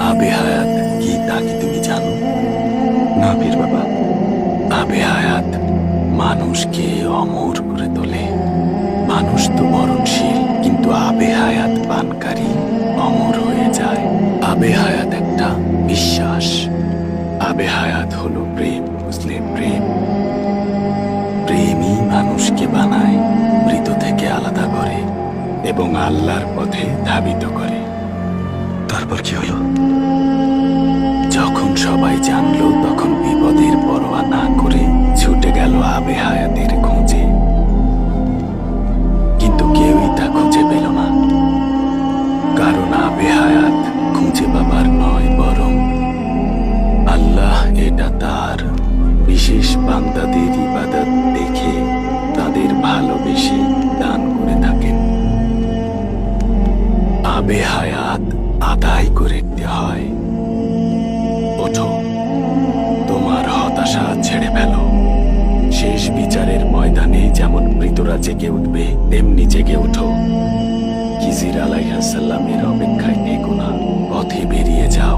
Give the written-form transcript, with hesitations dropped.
আবে হায়াত কি তা কি তুমি জানো? না পীর বাবা। আবে হায়াত মানুষকে অমর করে তোলে। মানুষ তো মরণশীল, কিন্তু আবে হায়াত পানকারী অমর হয়ে যায়। আবে হায়াত একটা বিশ্বাস। আবে হায়াত হলো প্রেম, মুসলিম প্রেম। প্রেমই মানুষকে বানায়, মৃত থেকে আলাদা করে এবং আল্লাহর পথে ধাবিত করে। তারপর কি হলো? যখন সবাই জানলো, তখন বিপদের পরোয়া না করে ছুটে গেল আবে হায়াতের খোঁজে। কিন্তু কেউই তা খুঁজে পেল না, কারণ আবে হায়াত খুঁজে পাবার নয়, বরং আল্লাহ এটা তার বিশেষ বান্দাদের ইবাদত দেখে তাদের ভালোবেসে দান করে থাকেন। আবে হায়াত আদায় করে দিতে হয়। ওঠো, তোমার হতাশা ছেড়ে ফেলো। শেষ বিচারের ময়দানে যেমন মৃতরা জেগে উঠবে, তেমনি জেগে ওঠো। খিজির আলাইহিস সালামের অপেক্ষায় থেকো না, পথে বেরিয়ে যাও।